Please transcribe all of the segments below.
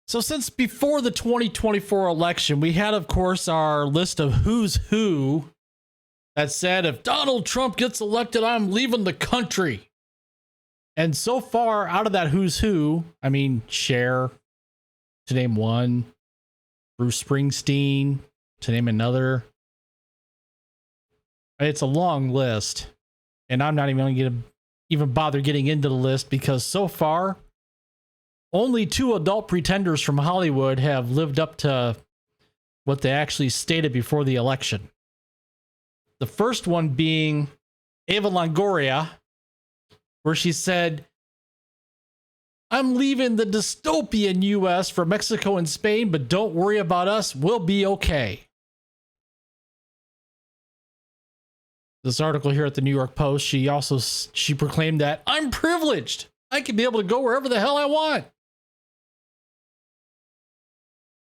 So since before the 2024 election, we had, of course, our list of who's who that said, if Donald Trump gets elected, I'm leaving the country. And so far, out of that who's who, I mean, Cher, to name one, Bruce Springsteen, to name another. It's a long list, and I'm not even going to even bother getting into the list because so far, only 2 adult pretenders from Hollywood have lived up to what they actually stated before the election. The first one being Eva Longoria, where she said, I'm leaving the dystopian U.S. for Mexico and Spain, but don't worry about us. We'll be okay. This article here at the New York Post, she proclaimed that I'm privileged. I can be able to go wherever the hell I want.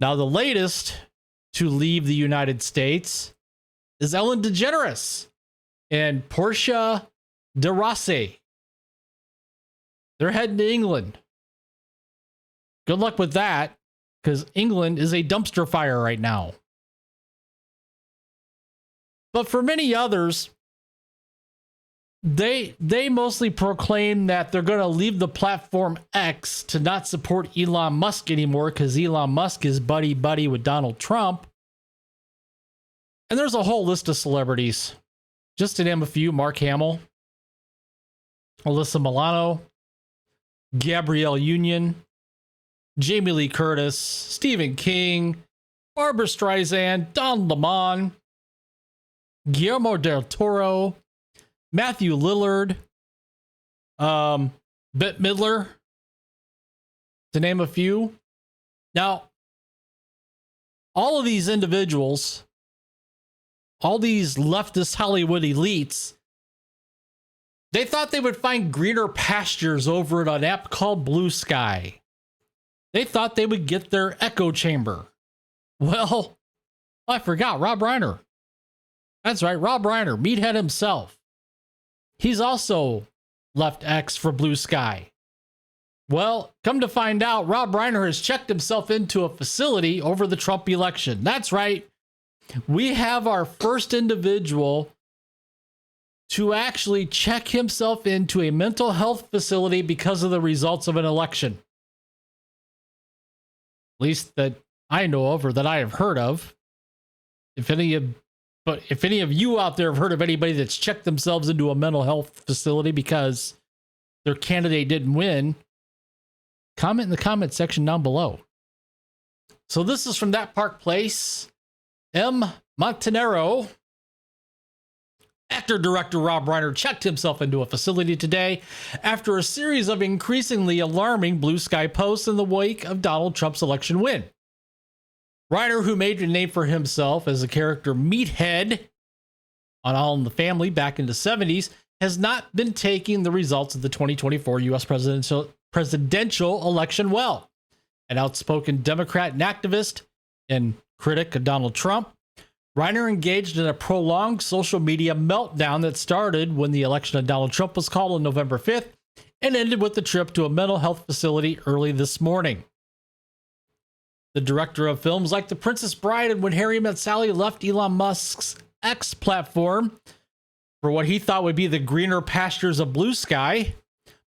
Now, the latest to leave the United States is Ellen Degeneres and Portia de Rossi. They're heading to England. Good luck with that, because England is a dumpster fire right now. But for many others, they mostly proclaim that they're going to leave the platform X to not support Elon Musk anymore because Elon Musk is buddy-buddy with Donald Trump. And there's a whole list of celebrities. Just to name a few, Mark Hamill, Alyssa Milano, Gabrielle Union, Jamie Lee Curtis, Stephen King, Barbara Streisand, Don Lemon, Guillermo del Toro, Matthew Lillard, Bette Midler, to name a few. Now, all of these individuals, all these leftist Hollywood elites, they thought they would find greener pastures over at an app called Blue Sky. They thought they would get their echo chamber. Well, I forgot, Rob Reiner. That's right, Rob Reiner, meathead himself. He's also left X for Blue Sky. Well, come to find out, Rob Reiner has checked himself into a facility over the Trump election. That's right. We have our first individual to actually check himself into a mental health facility because of the results of an election. At least that I know of or that I have heard of. If any of you out there have heard of anybody that's checked themselves into a mental health facility because their candidate didn't win, comment in the comment section down below. So this is from That Park Place. M. Montanero, actor-director Rob Reiner checked himself into a facility today after a series of increasingly alarming Blue Sky posts in the wake of Donald Trump's election win. Reiner, who made a name for himself as a character Meathead on All in the Family back in the 70s, has not been taking the results of the 2024 U.S. presidential election well. An outspoken Democrat and activist and critic of Donald Trump, Reiner engaged in a prolonged social media meltdown that started when the election of Donald Trump was called on November 5th and ended with the trip to a mental health facility early this morning. The director of films like The Princess Bride and When Harry Met Sally left Elon Musk's X platform for what he thought would be the greener pastures of Blue Sky,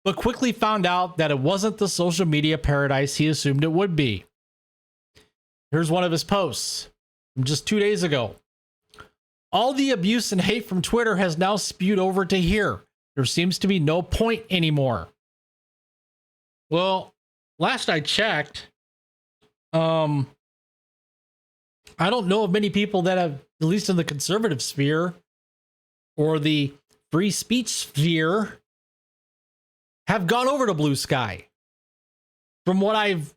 but quickly found out that it wasn't the social media paradise he assumed it would be. Here's one of his posts from just 2 days ago. All the abuse and hate from Twitter has now spewed over to here. There seems to be no point anymore. Well, last I checked, I don't know of many people that have, at least in the conservative sphere or the free speech sphere, have gone over to Blue Sky. From what I've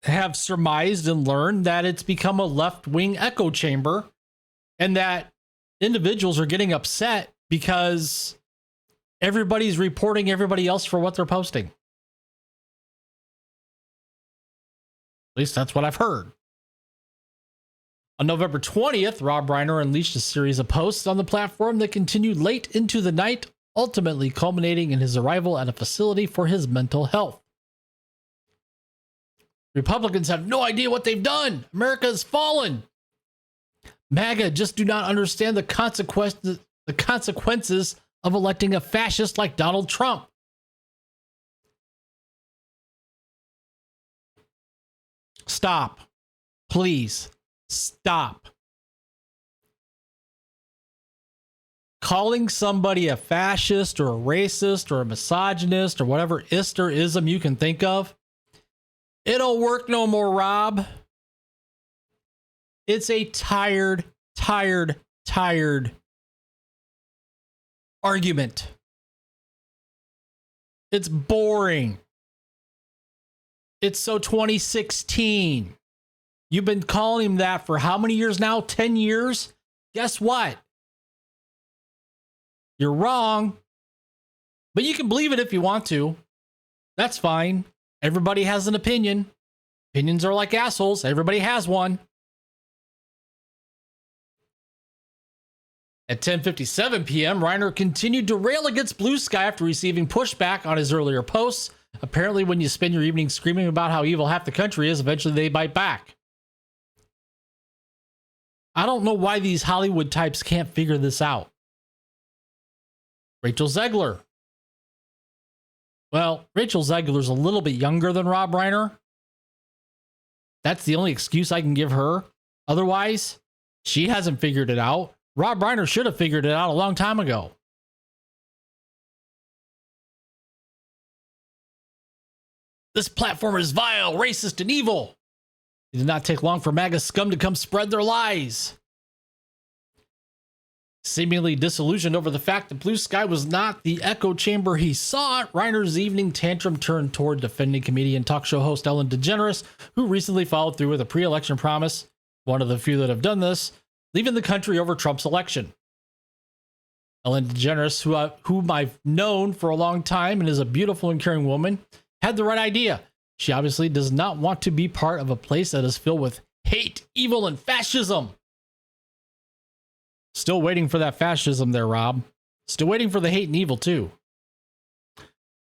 have surmised and learned, that it's become a left-wing echo chamber and that individuals are getting upset because everybody's reporting everybody else for what they're posting. At least that's what I've heard. On November 20th, Rob Reiner unleashed a series of posts on the platform that continued late into the night, ultimately culminating in his arrival at a facility for his mental health. Republicans have no idea what they've done. America has fallen. MAGA just do not understand the consequences of electing a fascist like Donald Trump. Stop. Please stop. Calling somebody a fascist or a racist or a misogynist or whatever ism you can think of, it don't work no more, Rob. It's a tired argument. It's boring. It's so 2016. You've been calling him that for how many years now? 10 years? Guess what? You're wrong. But you can believe it if you want to. That's fine. Everybody has an opinion. Opinions are like assholes. Everybody has one. At 10:57 p.m., Reiner continued to rail against Blue Sky after receiving pushback on his earlier posts. Apparently, when you spend your evening screaming about how evil half the country is, eventually they bite back. I don't know why these Hollywood types can't figure this out. Rachel Zegler. Well, Rachel Zegler's a little bit younger than Rob Reiner. That's the only excuse I can give her. Otherwise, she hasn't figured it out. Rob Reiner should have figured it out a long time ago. This platform is vile, racist, and evil. It did not take long for MAGA scum to come spread their lies. Seemingly disillusioned over the fact that Blue Sky was not the echo chamber he sought, Reiner's evening tantrum turned toward defending comedian talk show host Ellen Degeneres, who recently followed through with a pre-election promise, one of the few that have done this, leaving the country over Trump's election. Ellen DeGeneres, whom I've known for a long time and is a beautiful and caring woman, had the right idea. She obviously does not want to be part of a place that is filled with hate, evil, and fascism. Still waiting for that fascism there, Rob. Still waiting for the hate and evil, too.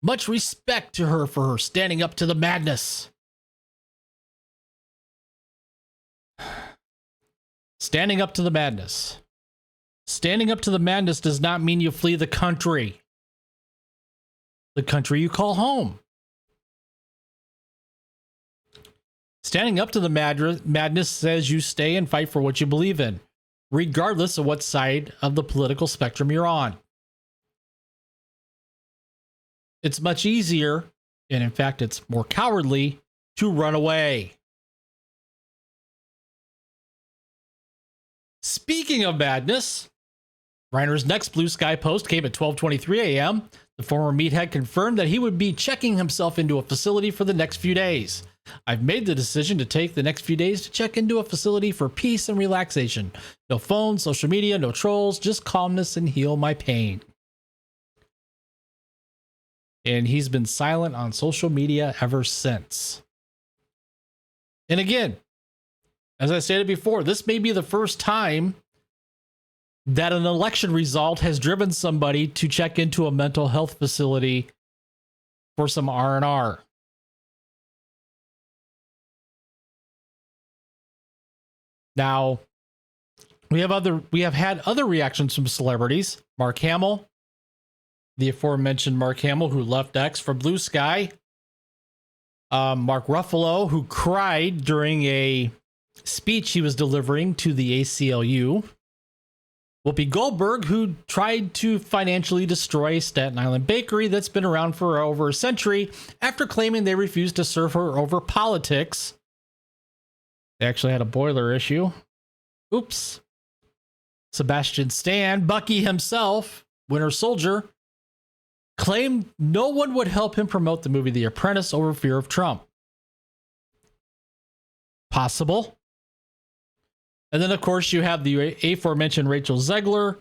Much respect to her for her standing up to the madness. Standing up to the madness. Standing up to the madness does not mean you flee the country. The country you call home. Standing up to the madness says you stay and fight for what you believe in, regardless of what side of the political spectrum you're on. It's much easier, and in fact, it's more cowardly, to run away. Speaking of madness, Reiner's next Blue Sky post came at 12:23 a.m. The former meathead confirmed that he would be checking himself into a facility for the next few days. I've made the decision to take the next few days to check into a facility for peace and relaxation. No phone, social media, no trolls, just calmness and heal my pain. And he's been silent on social media ever since. And again, as I stated before, this may be the first time that an election result has driven somebody to check into a mental health facility for some R&R. Now, we have had other reactions from celebrities. Mark Hamill, the aforementioned Mark Hamill, who left X for Blue Sky. Mark Ruffalo, who cried during a speech he was delivering to the ACLU. Whoopi Goldberg, who tried to financially destroy Staten Island Bakery that's been around for over a century after claiming they refused to serve her over politics. They actually had a boiler issue. Oops. Sebastian Stan, Bucky himself, Winter Soldier, claimed no one would help him promote the movie The Apprentice over fear of Trump. Possible. And then, of course, you have the aforementioned Rachel Zegler,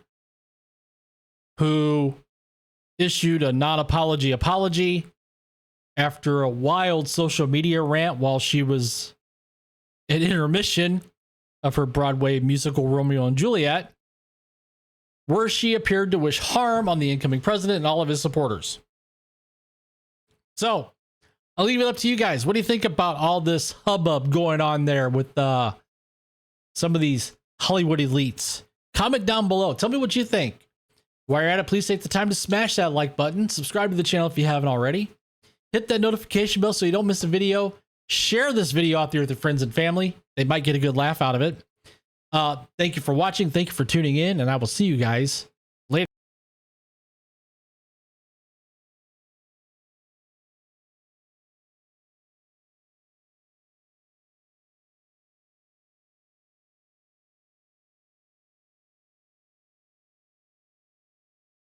who issued a non-apology apology after a wild social media rant while she was an intermission of her Broadway musical Romeo and Juliet, where she appeared to wish harm on the incoming president and all of his supporters. So, I'll leave it up to you guys. What do you think about all this hubbub going on there with some of these Hollywood elites? Comment down below. Tell me what you think. While you're at it, please take the time to smash that like button. Subscribe to the channel if you haven't already. Hit that notification bell so you don't miss a video. Share this video out there with your friends and family. They might get a good laugh out of it. Thank you for watching. Thank you for tuning in, and I will see you guys